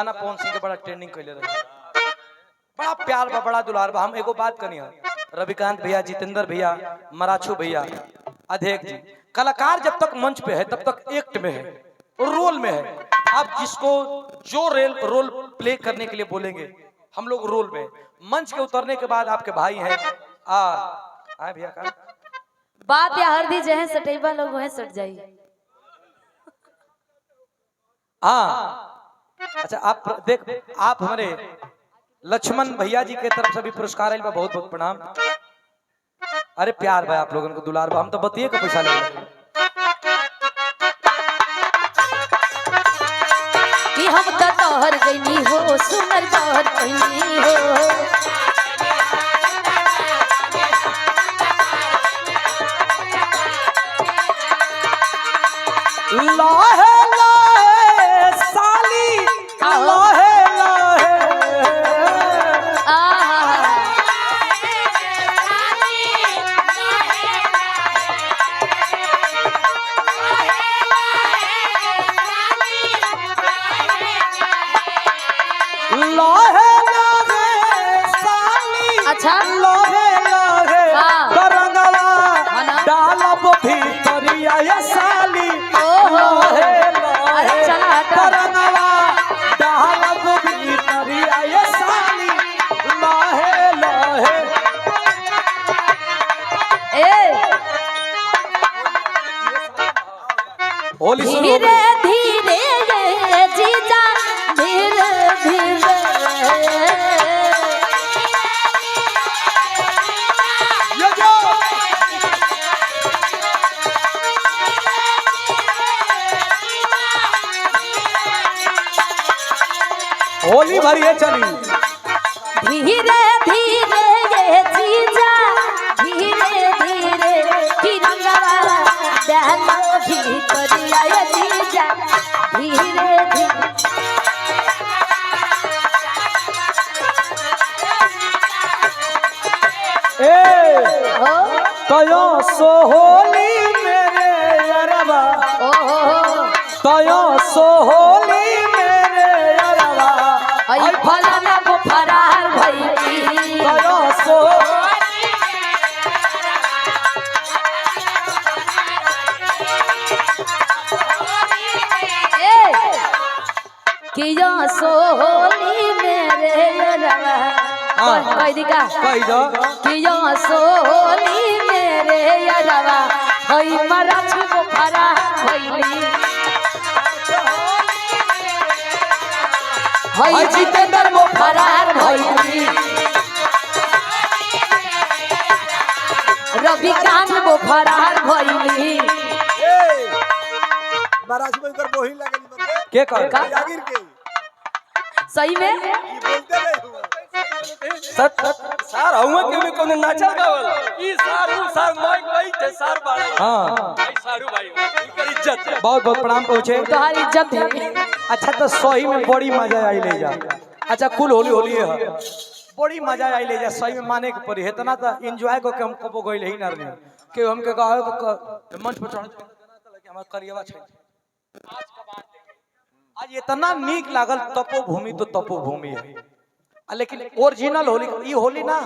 गाना पवन सिंह के बड़ा ट्रेंडिंग कैले रहे, बड़ा प्यार बा, बड़ा दुलार बा। हम एगो बात करिए, रविकांत भैया, जितेंद्र भैया, मराठू भैया, अधेक जी, कलाकार जब तक मंच पे है तब तक एक्ट में है, रोल में है। आप जिसको जो रोल प्ले करने के लिए बोलेंगे, हम लोग रोल में। मंच के उतरने के बाद आपके भाई हैं आए भैया का बात या हर दी जहे सटेबा लोग वह सट जाइए। हाँ अच्छा, आप देख, आप हमारे लक्ष्मण भैया जी के तरफ से भी पुरस्कार आइल बा, बहुत बहुत प्रणाम। अरे प्यार भाई, आप लोगन को दुलार बा, हम तो बतिए का पैसा ले कि हम तो तोहर गईनी हो, सुनर तोहर गईनी हो। लाहे लाहे साली, लाहे लाहे लाहे लाहे साली, अच्छा लाहे लाहे करंगवा डालब भीतरिया ये साली, लाहे लाहे करंगवा डालब भीतरिया ये साली, लाहे लाहे। होली धीरे धीरे ये जीजा, धीरे धीरे ये जो होली भरिए चली, धीरे धीरे ये जीजा, धीरे धीरे तिरंगा डालो भीतरिया ये जीजा, धीरे धीरे। तयो सो होली मेरे अरबा, तयो सो होली मेरे अरबा, आई फलाना वो फरार भई, तयो सो किया सो होली मेरे अरबा, कह दी का कह दो, किया सो होली मेरे अरबा, हई मराठ वो फरार भईली, हई जितेंद्र वो फरार भईली, रविकांत वो फरार भईली। महाराज को इनकर बोही लगल बंदे के कर जागीर के सही में ये बोलते नहीं हुआ सत सार हुआ के में कोनो नाचल गावल, ई सार मैं कही थे सार बाड़े। हां भाई सारू भाई, इनकर इज्जत है, बहुत बहुत प्रणाम पहुंचे, तुम्हारी इज्जत है। अच्छा तो सही में बड़ी मजा आई ले जा। अच्छा कुल होली होली है, बड़ी मजा आई ले जा, सही में माने के पड़ी, इतना तो एंजॉय को के हम कबो गइल ही ना रे के हम के कहे मंच पर चढ़ के हमर करियवा छै। आज का बात देखिए, आज इतना नीक लागल, तपोभूमि तो तपोभूमि है, लेकिन ओरिजिनल होली, ये होली ना